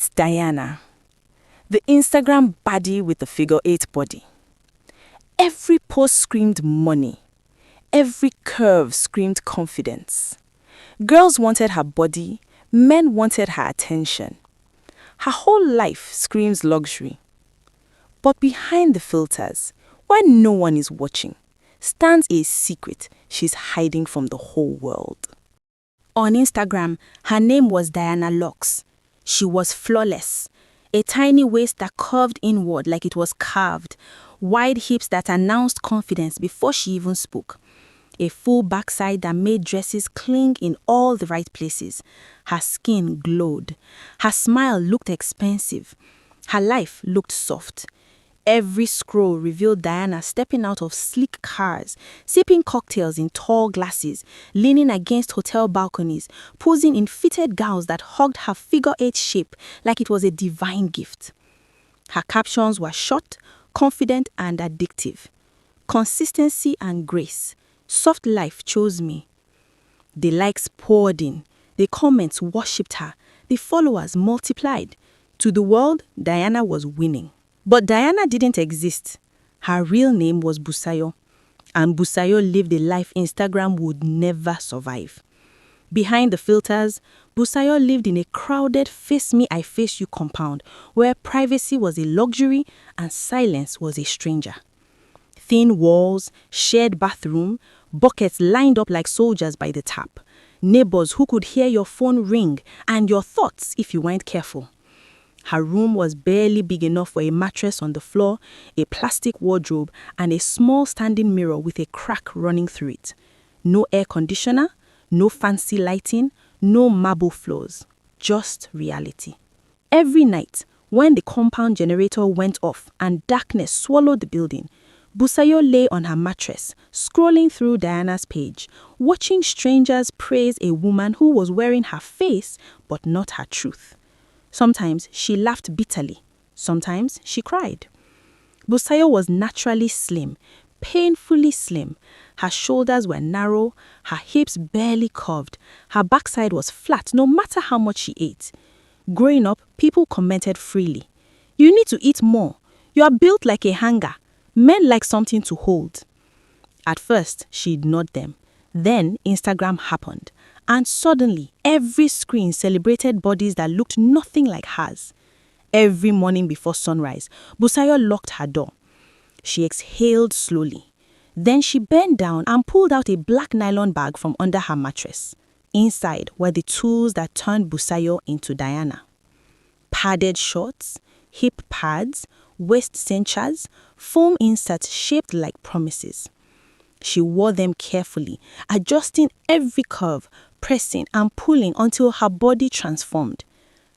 Meet Diana, the Instagram baddie with the figure-8 body. Every post screamed money. Every curve screamed confidence. Girls wanted her body, men wanted her attention. Her whole life screams luxury. But behind the filters, when no one is watching, stands a secret she's hiding from the whole world. On Instagram, her name was Diana Locks. She was flawless. A tiny waist that curved inward like it was carved. Wide hips that announced confidence before she even spoke. A full backside that made dresses cling in all the right places. Her skin glowed. Her smile looked expensive. Her life looked soft. Every scroll revealed Diana stepping out of sleek cars, sipping cocktails in tall glasses, leaning against hotel balconies, posing in fitted gowns that hugged her figure-8 shape like it was a divine gift. Her captions were short, confident, and addictive. Consistency and grace. Soft life chose me. The likes poured in. The comments worshipped her. The followers multiplied. To the world, Diana was winning. But Diana didn't exist. Her real name was Busayo. And Busayo lived a life Instagram would never survive. Behind the filters, Busayo lived in a crowded face me, I face you compound where privacy was a luxury and silence was a stranger. Thin walls, shared bathroom, buckets lined up like soldiers by the tap, neighbors who could hear your phone ring and your thoughts if you weren't careful. Her room was barely big enough for a mattress on the floor, a plastic wardrobe, and a small standing mirror with a crack running through it. No air conditioner, no fancy lighting, no marble floors, just reality. Every night, when the compound generator went off and darkness swallowed the building, Busayo lay on her mattress, scrolling through Diana's page, watching strangers praise a woman who was wearing her face but not her truth. Sometimes she laughed bitterly. Sometimes she cried. Busayo was naturally slim, painfully slim. Her shoulders were narrow, her hips barely curved. Her backside was flat no matter how much she ate. Growing up, people commented freely. "You need to eat more. You are built like a hanger. Men like something to hold." At first, she ignored them. Then Instagram happened. And suddenly, every screen celebrated bodies that looked nothing like hers. Every morning before sunrise, Busayo locked her door. She exhaled slowly. Then she bent down and pulled out a black nylon bag from under her mattress. Inside were the tools that turned Busayo into Diana. Padded shorts, hip pads, waist cinchers, foam inserts shaped like promises. She wore them carefully, adjusting every curve, pressing and pulling until her body transformed.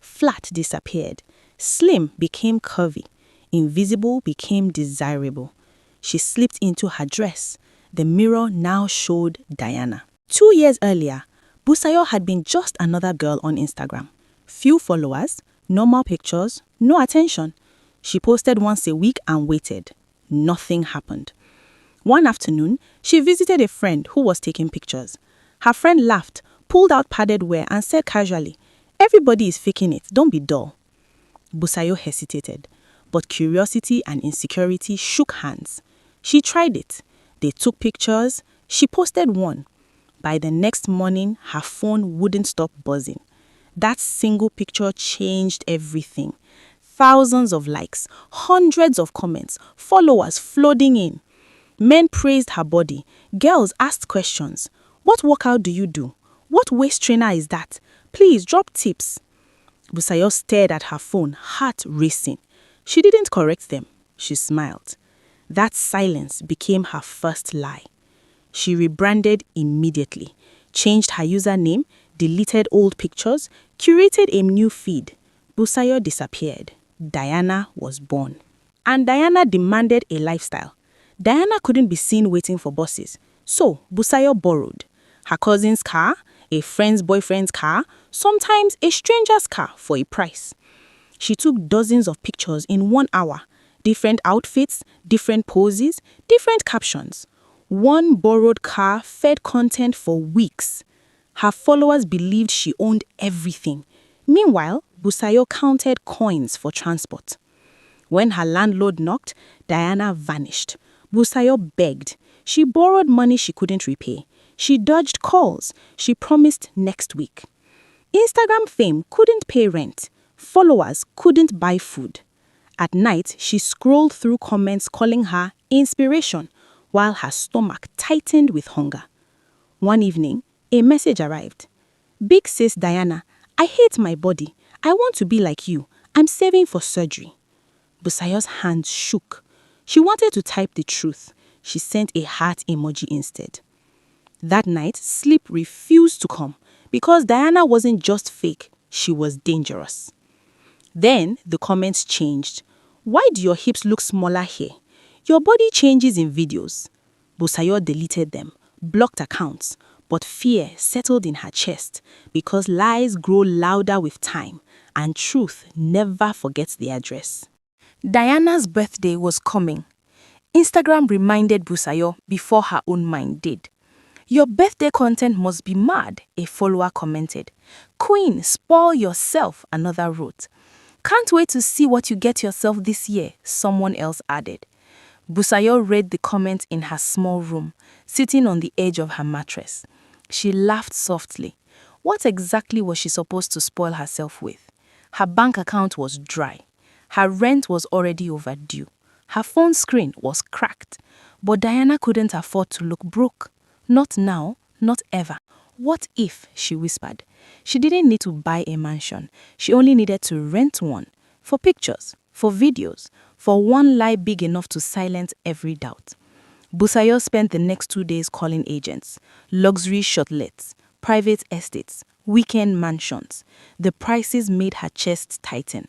Flat disappeared. Slim became curvy. Invisible became desirable. She slipped into her dress. The mirror now showed Diana. 2 years earlier, Busayo had been just another girl on Instagram. Few followers, normal pictures, no attention. She posted once a week and waited. Nothing happened. One afternoon, she visited a friend who was taking pictures. Her friend laughed, pulled out padded wear and said casually, "Everybody is faking it, don't be dull." Busayo hesitated, but curiosity and insecurity shook hands. She tried it. They took pictures. She posted one. By the next morning, her phone wouldn't stop buzzing. That single picture changed everything. Thousands of likes, hundreds of comments, followers flooding in. Men praised her body. Girls asked questions. "What workout do you do? What waist trainer is that? Please drop tips." Busayo stared at her phone, heart racing. She didn't correct them. She smiled. That silence became her first lie. She rebranded immediately, changed her username, deleted old pictures, curated a new feed. Busayo disappeared. Diana was born. And Diana demanded a lifestyle. Diana couldn't be seen waiting for buses. So Busayo borrowed her cousin's car, a friend's boyfriend's car, sometimes a stranger's car for a price. She took dozens of pictures in 1 hour. Different outfits, different poses, different captions. One borrowed car fed content for weeks. Her followers believed she owned everything. Meanwhile, Busayo counted coins for transport. When her landlord knocked, Diana vanished. Busayo begged. She borrowed money she couldn't repay. She dodged calls. She promised next week. Instagram fame couldn't pay rent. Followers couldn't buy food. At night, she scrolled through comments calling her inspiration, while her stomach tightened with hunger. One evening, a message arrived. Big sis Diana, I hate my body. I want to be like you. I'm saving for surgery. Busayo's hands shook. She wanted to type the truth. She sent a heart emoji instead. That night, sleep refused to come because Diana wasn't just fake, she was dangerous. Then the comments changed. Why do your hips look smaller here? Your body changes in videos. Busayo deleted them, blocked accounts, but fear settled in her chest because lies grow louder with time and truth never forgets the address. Diana's birthday was coming. Instagram reminded Busayo before her own mind did. Your birthday content must be mad, a follower commented. Queen, spoil yourself, another wrote. Can't wait to see what you get yourself this year, someone else added. Busayo read the comment in her small room, sitting on the edge of her mattress. She laughed softly. What exactly was she supposed to spoil herself with? Her bank account was dry. Her rent was already overdue. Her phone screen was cracked. But Diana couldn't afford to look broke. Not now, not ever. What if, she whispered. She didn't need to buy a mansion. She only needed to rent one. For pictures, for videos, for one lie big enough to silence every doubt. Busayo spent the next 2 days calling agents. Luxury shortlets, private estates, weekend mansions. The prices made her chest tighten.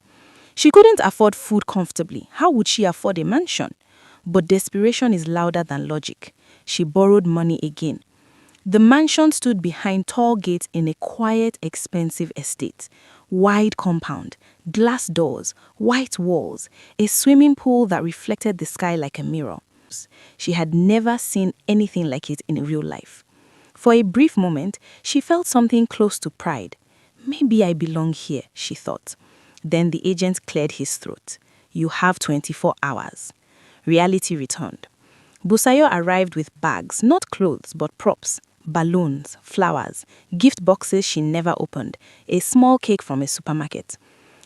She couldn't afford food comfortably. How would she afford a mansion? But desperation is louder than logic. She borrowed money again. The mansion stood behind tall gates in a quiet, expensive estate. Wide compound, glass doors, white walls, a swimming pool that reflected the sky like a mirror. She had never seen anything like it in real life. For a brief moment, she felt something close to pride. Maybe I belong here, she thought. Then the agent cleared his throat. You have 24 hours. Reality returned. Busayo arrived with bags, not clothes, but props. Balloons, flowers, gift boxes she never opened, a small cake from a supermarket.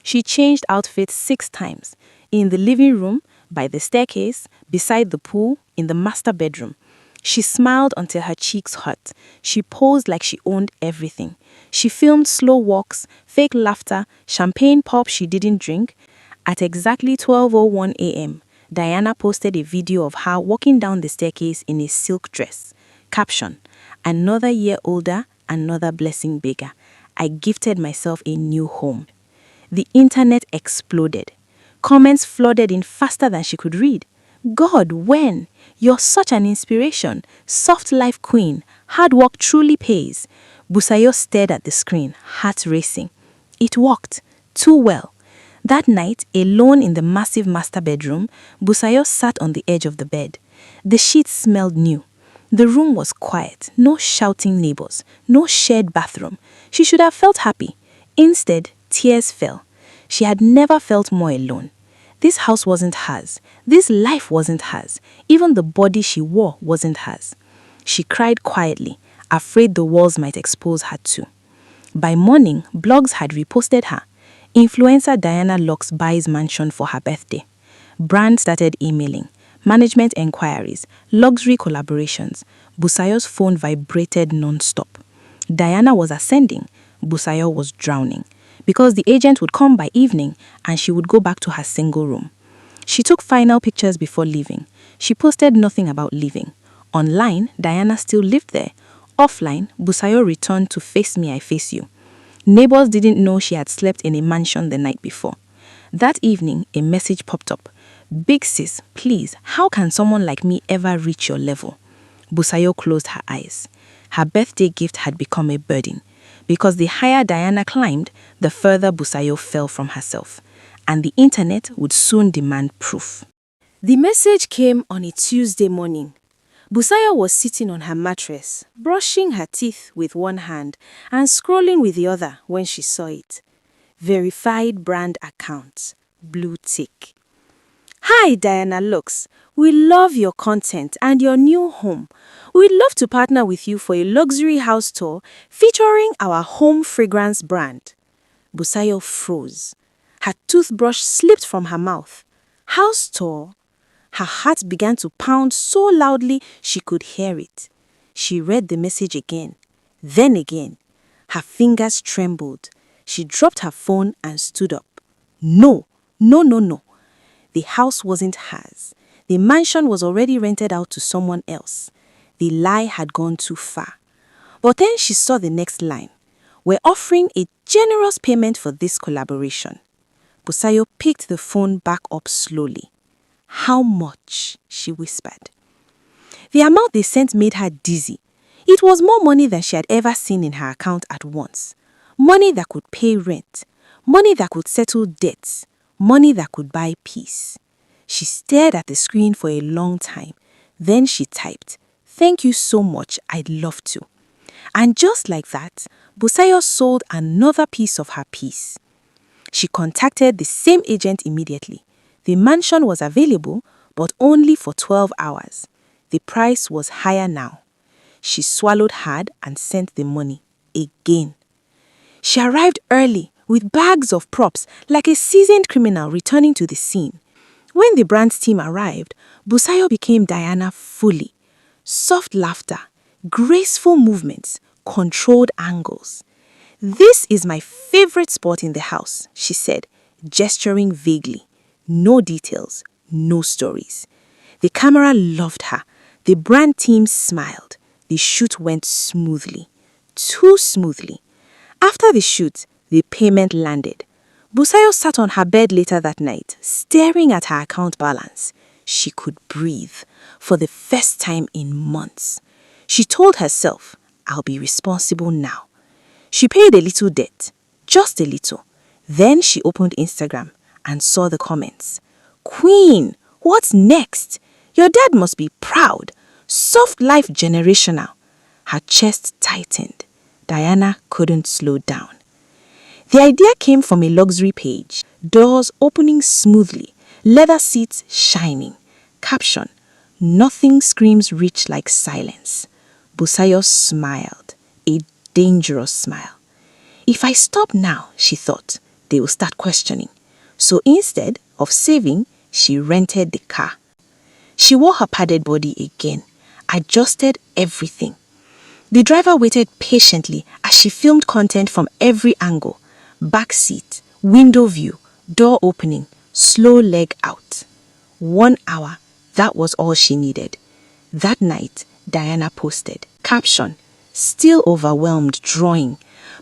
She changed outfits 6 times. In the living room, by the staircase, beside the pool, in the master bedroom. She smiled until her cheeks hurt. She posed like she owned everything. She filmed slow walks, fake laughter, champagne pop she didn't drink. At exactly 12:01 a.m., Diana posted a video of her walking down the staircase in a silk dress. Caption: Another year older, another blessing bigger. I gifted myself a new home. The internet exploded. Comments flooded in faster than she could read. God, when? You're such an inspiration. Soft life queen. Hard work truly pays. Busayo stared at the screen, heart racing. It worked. Too well. That night, alone in the massive master bedroom, Busayo sat on the edge of the bed. The sheets smelled new. The room was quiet, no shouting neighbors, no shared bathroom. She should have felt happy. Instead, tears fell. She had never felt more alone. This house wasn't hers. This life wasn't hers. Even the body she wore wasn't hers. She cried quietly, afraid the walls might expose her too. By morning, blogs had reposted her. Influencer Diana Locks buys mansion for her birthday. Brands started emailing. Management enquiries, luxury collaborations. Busayo's phone vibrated non-stop. Diana was ascending. Busayo was drowning. Because the agent would come by evening and she would go back to her single room. She took final pictures before leaving. She posted nothing about leaving. Online, Diana still lived there. Offline, Busayo returned to Face Me, I Face You. Neighbors didn't know she had slept in a mansion the night before. That evening, a message popped up. Big sis, please, how can someone like me ever reach your level? Busayo closed her eyes. Her birthday gift had become a burden. Because the higher Diana climbed, the further Busayo fell from herself. And the internet would soon demand proof. The message came on a Tuesday morning. Busayo was sitting on her mattress, brushing her teeth with one hand and scrolling with the other when she saw it. Verified brand account. Blue tick. Hi, Diana Lux. We love your content and your new home. We'd love to partner with you for a luxury house tour featuring our home fragrance brand. Busayo froze. Her toothbrush slipped from her mouth. House tour? Her heart began to pound so loudly she could hear it. She read the message again, then again. Her fingers trembled. She dropped her phone and stood up. No, no, no, no. The house wasn't hers. The mansion was already rented out to someone else. The lie had gone too far. But then she saw the next line. We're offering a generous payment for this collaboration. Busayo picked the phone back up slowly. How much? She whispered. The amount they sent made her dizzy. It was more money than she had ever seen in her account at once. Money that could pay rent. Money that could settle debts. Money that could buy peace. She stared at the screen for a long time. Then she typed, "Thank you so much, I'd love to." And just like that, Busayo sold another piece of her peace. She contacted the same agent immediately. The mansion was available, but only for 12 hours. The price was higher now. She swallowed hard and sent the money again. She arrived early with bags of props like a seasoned criminal returning to the scene. When the brand's team arrived, Busayo became Diana fully. Soft laughter, graceful movements, controlled angles. "This is my favorite spot in the house," she said, gesturing vaguely. No details, no stories. The camera loved her. The brand team smiled. The shoot went smoothly. Too smoothly. After the shoot, the payment landed. Busayo sat on her bed later that night, staring at her account balance. She could breathe for the first time in months. She told herself, "I'll be responsible now." She paid a little debt, just a little. Then she opened Instagram and saw the comments. "Queen, what's next? Your dad must be proud. Soft life generational." Her chest tightened. Diana couldn't slow down. The idea came from a luxury page. Doors opening smoothly, leather seats shining. Caption, "Nothing screams rich like silence." Busayo smiled, a dangerous smile. If I stop now, she thought, they will start questioning. So instead of saving, she rented the car. She wore her padded body again, adjusted everything. The driver waited patiently as she filmed content from every angle. Back seat, window view, door opening, slow leg out. 1 hour, that was all she needed. That night, Diana posted. Caption, "Still overwhelmed drawing.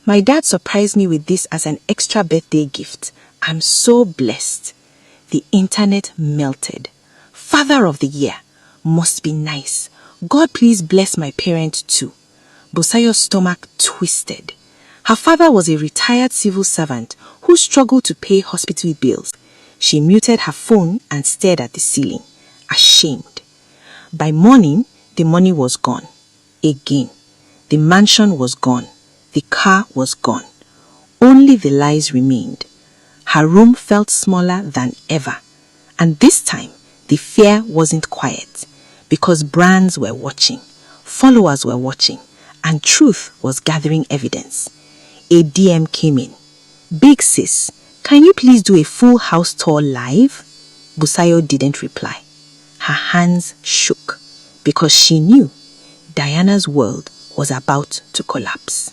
My dad surprised me with this as an extra birthday gift. I'm so blessed." The internet melted. "Father of the year. Must be nice. God please bless my parent too." Busayo's stomach twisted. Her father was a retired civil servant who struggled to pay hospital bills. She muted her phone and stared at the ceiling, ashamed. By morning, the money was gone. Again. The mansion was gone. The car was gone. Only the lies remained. Her room felt smaller than ever. And this time, the fear wasn't quiet, because brands were watching, followers were watching, and truth was gathering evidence. A DM came in. "Big sis, can you please do a full house tour live?" Busayo didn't reply. Her hands shook because she knew Diana's world was about to collapse.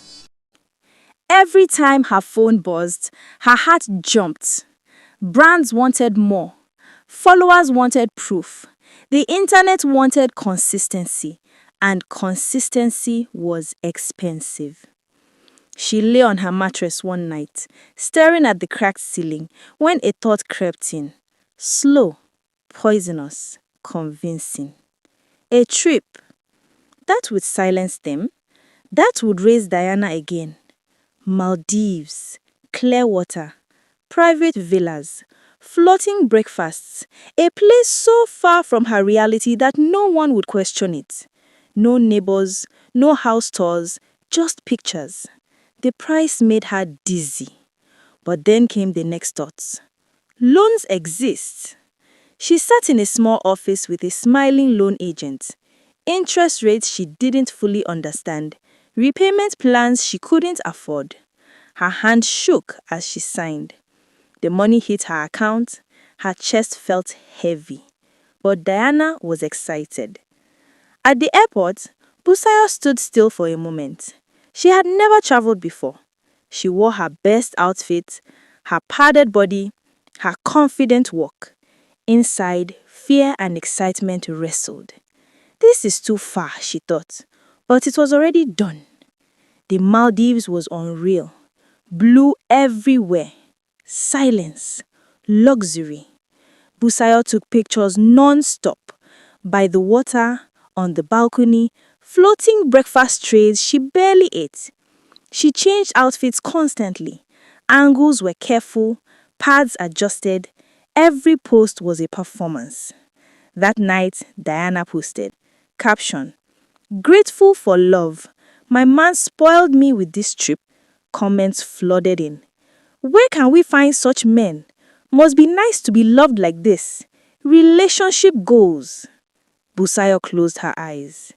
Every time her phone buzzed, her heart jumped. Brands wanted more. Followers wanted proof. The internet wanted consistency, and consistency was expensive. She lay on her mattress one night, staring at the cracked ceiling, when a thought crept in. Slow, poisonous, convincing. A trip. That would silence them. That would raise Diana again. Maldives, clear water, private villas, floating breakfasts, a place so far from her reality that no one would question it. No neighbors, no house tours, just pictures. The price made her dizzy. But then came the next thoughts. Loans exist. She sat in a small office with a smiling loan agent. Interest rates she didn't fully understand. Repayment plans she couldn't afford. Her hand shook as she signed. The money hit her account. Her chest felt heavy. But Diana was excited. At the airport, Busayo stood still for a moment. She had never traveled before. She wore her best outfit, her padded body, her confident walk. Inside, fear and excitement wrestled. This is too far, she thought, but it was already done. The Maldives was unreal. Blue everywhere. Silence. Luxury. Busayo took pictures non-stop. By the water, on the balcony, floating breakfast trays she barely ate. She changed outfits constantly. Angles were careful, pads adjusted. Every post was a performance. That night, Diana posted. Caption: Grateful for love. My man spoiled me with this trip. Comments flooded in. Where can we find such men? Must be nice to be loved like this. Relationship goals. Busayo closed her eyes.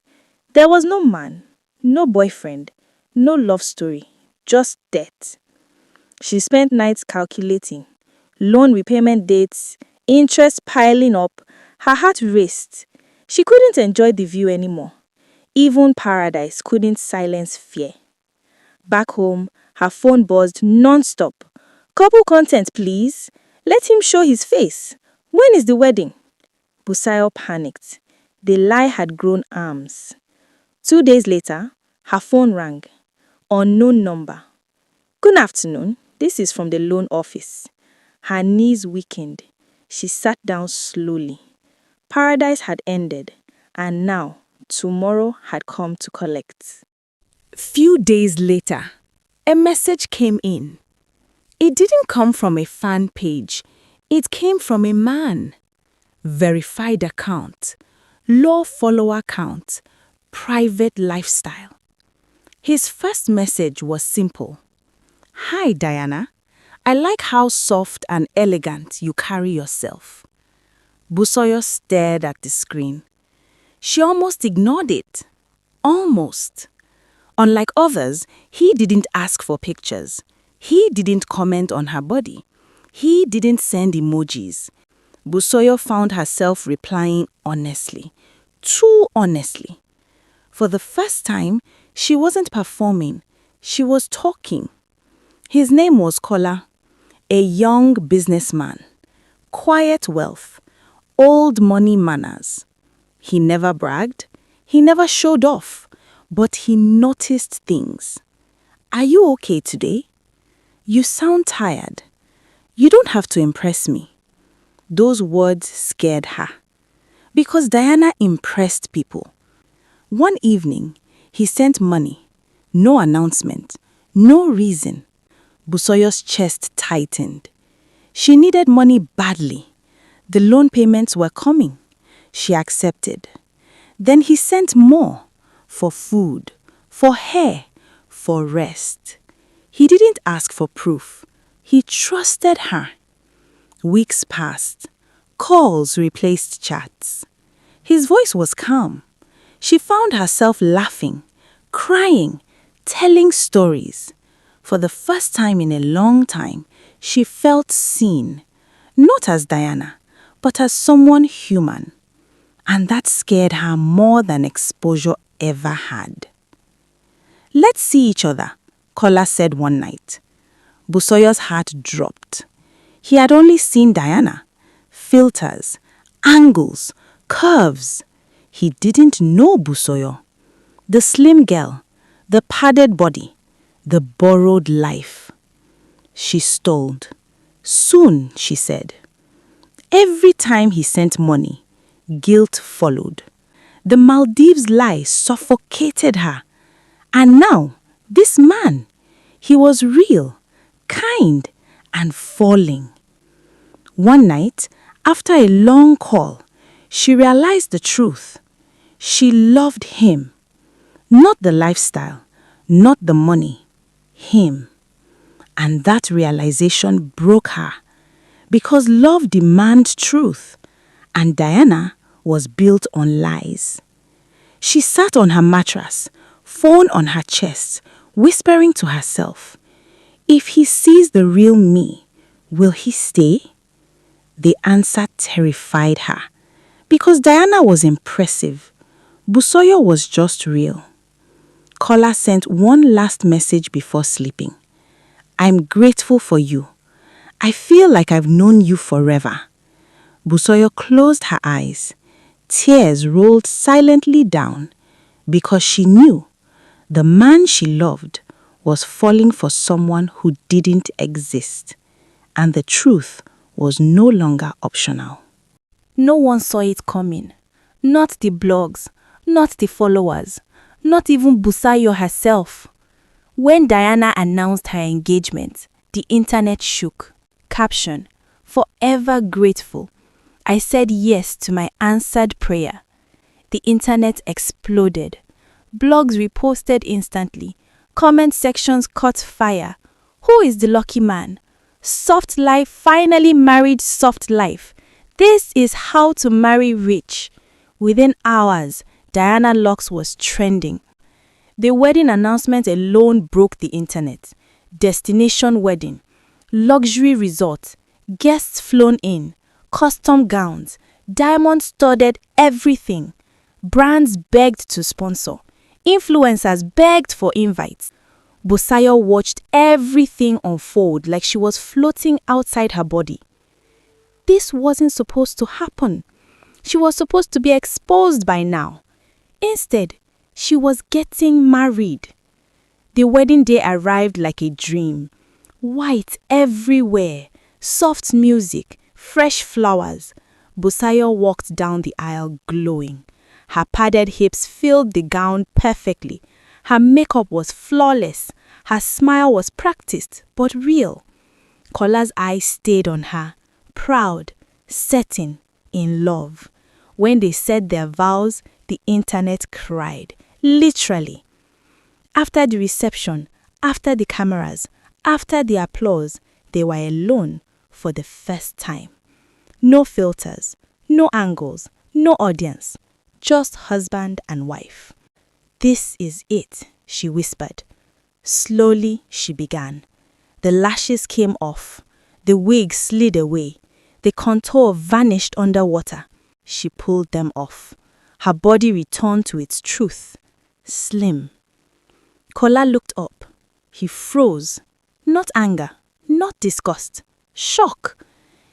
There was no man, no boyfriend, no love story, just debt. She spent nights calculating. Loan repayment dates, interest piling up. Her heart raced. She couldn't enjoy the view anymore. Even paradise couldn't silence fear. Back home, her phone buzzed non-stop. Couple content, please. Let him show his face. When is the wedding? Busayo panicked. The lie had grown arms. 2 days later, her phone rang. Unknown number. Good afternoon. This is from the loan office. Her knees weakened. She sat down slowly. Paradise had ended, and now tomorrow had come to collect. Few days later, a message came in. It didn't come from a fan page. It came from a man. Verified account, low follower count, private lifestyle. His first message was simple. Hi, Diana. I like how soft and elegant you carry yourself. Busayo stared at the screen. She almost ignored it. Almost. Unlike others, he didn't ask for pictures. He didn't comment on her body. He didn't send emojis. Busayo found herself replying honestly. Too honestly. For the first time, she wasn't performing. She was talking. His name was Kola, a young businessman. Quiet wealth, old money manners. He never bragged. He never showed off. But he noticed things. Are you okay today? You sound tired. You don't have to impress me. Those words scared her. Because Diana impressed people. One evening, he sent money. No announcement. No reason. Busayo's chest tightened. She needed money badly. The loan payments were coming. She accepted. Then he sent more. For food. For hair. For rest. He didn't ask for proof. He trusted her. Weeks passed. Calls replaced chats. His voice was calm. She found herself laughing, crying, telling stories. For the first time in a long time, she felt seen, not as Diana, but as someone human. And that scared her more than exposure ever had. Let's see each other, Kola said one night. Busayo's heart dropped. He had only seen Diana. Filters, angles, curves. He didn't know Busayo. The slim girl, the padded body, the borrowed life. She stalled. Soon, she said. Every time he sent money, guilt followed. The Maldives lie suffocated her. And now, this man, he was real, kind, and falling. One night, after a long call, she realized the truth. She loved him. Not the lifestyle, not the money. Him. And that realization broke her because love demands truth, and Diana was built on lies. She sat on her mattress, phone on her chest, whispering to herself, "If he sees the real me, will he stay?" The answer terrified her because Diana was impressive. Busayo was just real. Kola sent one last message before sleeping. "I'm grateful for you. I feel like I've known you forever." Busayo closed her eyes. Tears rolled silently down because she knew the man she loved was falling for someone who didn't exist, and the truth was no longer optional. No one saw it coming. Not the blogs, not the followers, not even Busayo herself. When Diana announced her engagement, the internet shook. Caption: "Forever grateful. I said yes to my answered prayer." The internet exploded. Blogs reposted instantly. Comment sections caught fire. Who is the lucky man? Soft Life finally married Soft Life. This is how to marry rich. Within hours, Diana Locks was trending. The wedding announcement alone broke the internet. Destination wedding, luxury resort, guests flown in, custom gowns, diamond-studded everything. Brands begged to sponsor. Influencers begged for invites. Busayo watched everything unfold like she was floating outside her body. This wasn't supposed to happen. She was supposed to be exposed by now. Instead, she was getting married. The wedding day arrived like a dream. White everywhere, soft music, fresh flowers. Busayo walked down the aisle glowing. Her padded hips filled the gown perfectly. Her makeup was flawless. Her smile was practiced but real. Kola's eyes stayed on her, proud, certain, in love. When they said their vows, the internet cried, literally. After the reception, after the cameras, after the applause, they were alone for the first time. No filters, no angles, no audience, just husband and wife. "This is it," she whispered. Slowly, she began. The lashes came off. The wig slid away. The contour vanished underwater. She pulled them off. Her body returned to its truth. Slim. Kola looked up. He froze. Not anger, not disgust. Shock.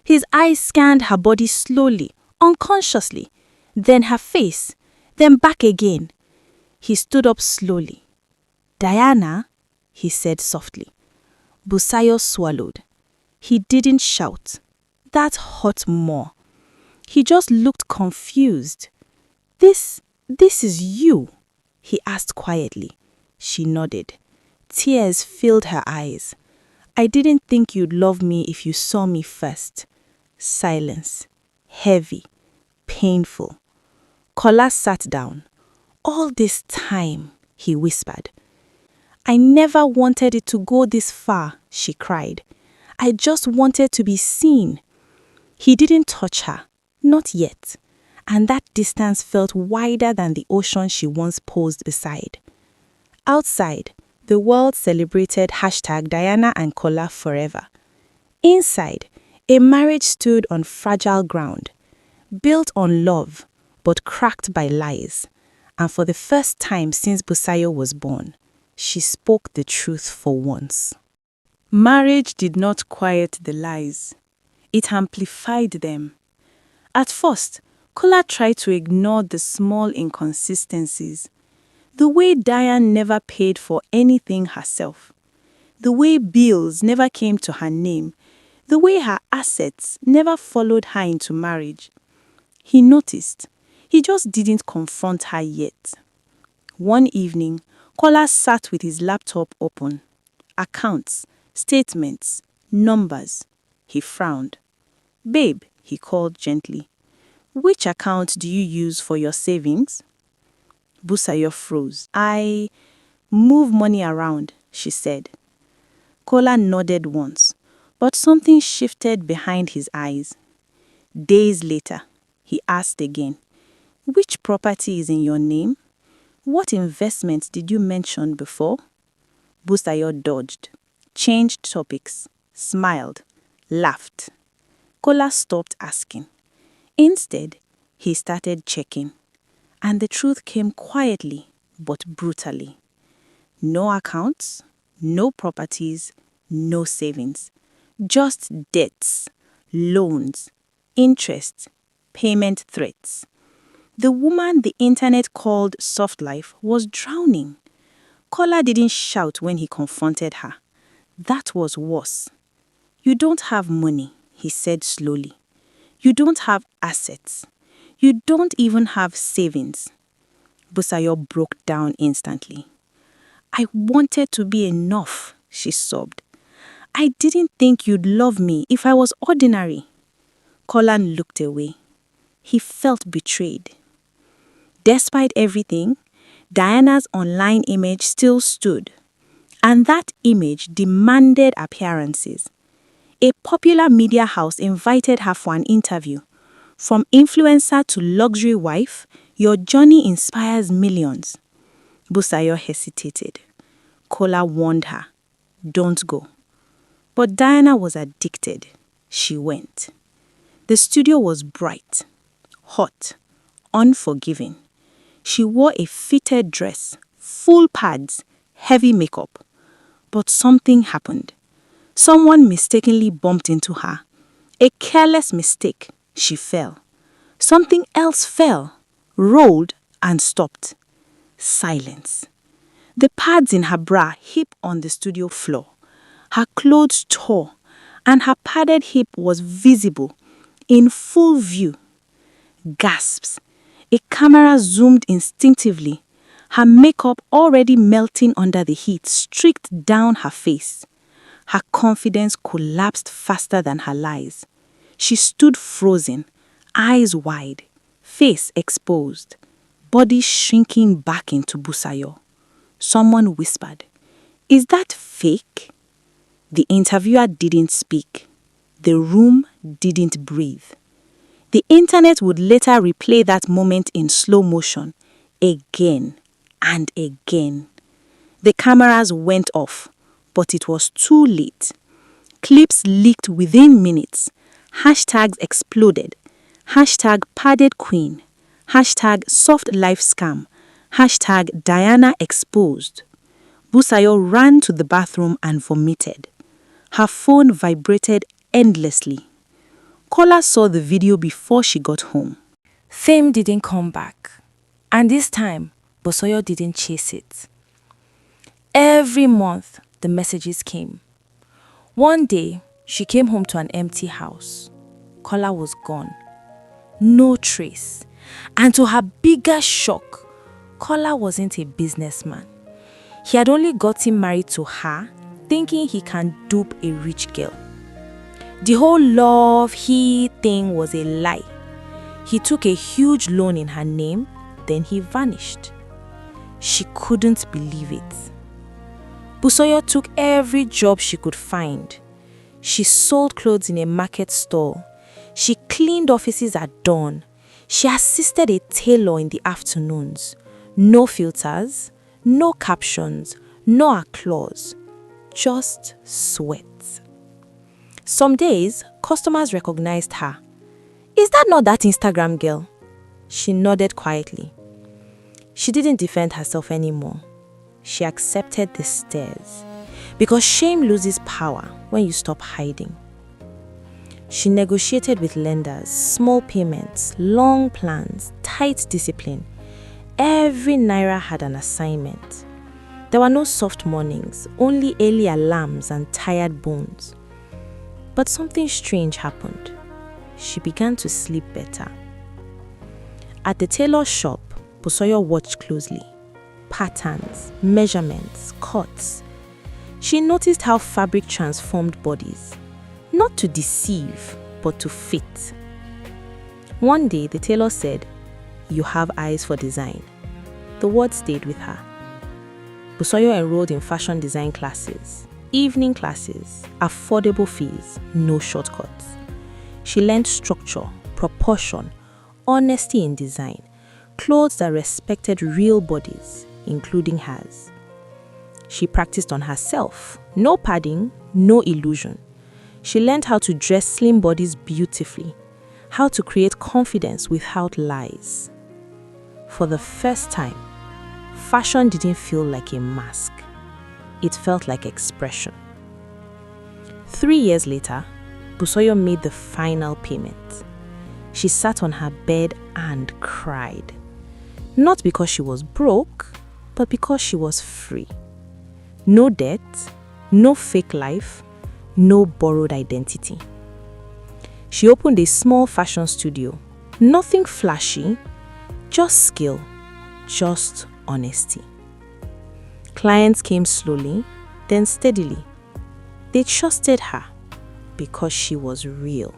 His eyes scanned her body slowly, unconsciously. Then her face. Then back again. He stood up slowly. "Diana," he said softly. Busayo swallowed. He didn't shout. That hurt more. He just looked confused. This is you?" he asked quietly. She nodded. Tears filled her eyes. "I didn't think you'd love me if you saw me first." Silence. Heavy. Painful. Kola sat down. "All this time," he whispered. "I never wanted it to go this far," she cried. "I just wanted to be seen." He didn't touch her. Not yet. And that distance felt wider than the ocean she once posed beside. Outside, the world celebrated #Diana and Kola forever. Inside, a marriage stood on fragile ground, built on love, but cracked by lies. And for the first time since Busayo was born, she spoke the truth for once. Marriage did not quiet the lies. It amplified them. At first, Kola tried to ignore the small inconsistencies. The way Diane never paid for anything herself. The way bills never came to her name. The way her assets never followed her into marriage. He noticed. He just didn't confront her yet. One evening, Kola sat with his laptop open. Accounts, statements, numbers. He frowned. "Babe," he called gently. "Which account do you use for your savings?" Busayo froze. "I move money around," she said. Kola nodded once, but something shifted behind his eyes. Days later, he asked again, "Which property is in your name? What investments did you mention before?" Busayo dodged, changed topics, smiled, laughed. Kola stopped asking. Instead, he started checking. And the truth came quietly but brutally. No accounts, no properties, no savings. Just debts, loans, interest, payment threats. The woman the internet called soft life was drowning. Kola didn't shout when he confronted her. That was worse. "You don't have money," he said slowly. "You don't have assets. You don't even have savings." Busayo broke down instantly. "I wanted to be enough," she sobbed. "I didn't think you'd love me if I was ordinary." Colin looked away. He felt betrayed. Despite everything, Diana's online image still stood. And that image demanded appearances. A popular media house invited her for an interview. From influencer to luxury wife, your journey inspires millions. Busayo hesitated. Kola warned her, "Don't go." But Diana was addicted. She went. The studio was bright, hot, unforgiving. She wore a fitted dress, full pads, heavy makeup. But something happened. Someone mistakenly bumped into her. A careless mistake. She fell. Something else fell, rolled, and stopped. Silence. The pads in her bra hit on the studio floor. Her clothes tore, and her padded hip was visible, in full view. Gasps. A camera zoomed instinctively. Her makeup, already melting under the heat, streaked down her face. Her confidence collapsed faster than her lies. She stood frozen, eyes wide, face exposed, body shrinking back into Busayo. Someone whispered, "Is that fake?" The interviewer didn't speak. The room didn't breathe. The internet would later replay that moment in slow motion, again and again. The cameras went off, but it was too late. Clips leaked within minutes. Hashtags exploded. Hashtag padded queen. Hashtag soft life scam. Hashtag Diana exposed. Busayo ran to the bathroom and vomited. Her phone vibrated endlessly. Kola saw the video before she got home. Fame didn't come back. And this time, Busayo didn't chase it. Every month, the messages came. One day, she came home to an empty house. Kola was gone. No trace. And to her biggest shock, Kola wasn't a businessman. He had only gotten married to her, thinking he can dupe a rich girl. The whole love he thing was a lie. He took a huge loan in her name, then he vanished. She couldn't believe it. Busayo took every job she could find. She sold clothes in a market stall. She cleaned offices at dawn. She assisted a tailor in the afternoons. No filters, no captions, no applause, just sweat. Some days, customers recognized her. "Is that not that Instagram girl?" She nodded quietly. She didn't defend herself anymore. She accepted the stares, because shame loses power when you stop hiding. She negotiated with lenders, small payments, long plans, tight discipline. Every naira had an assignment. There were no soft mornings, only early alarms and tired bones. But something strange happened. She began to sleep better. At the tailor shop, Busayo watched closely. Patterns, measurements, cuts. She noticed how fabric transformed bodies, not to deceive, but to fit. One day, the tailor said, "You have eyes for design." The word stayed with her. Busayo enrolled in fashion design classes. evening classes, affordable fees, no shortcuts. She learned structure, proportion, honesty in design, clothes that respected real bodies, including hers. She practiced on herself, no padding, no illusion. She learned how to dress slim bodies beautifully, how to create confidence without lies. For the first time, fashion didn't feel like a mask. It felt like expression. 3 years later, Busayo made the final payment. She sat on her bed and cried. Not because she was broke, but because she was free. No debt, no fake life, no borrowed identity. She opened a small fashion studio. Nothing flashy, just skill, just honesty. Clients came slowly, then steadily. They trusted her because she was real.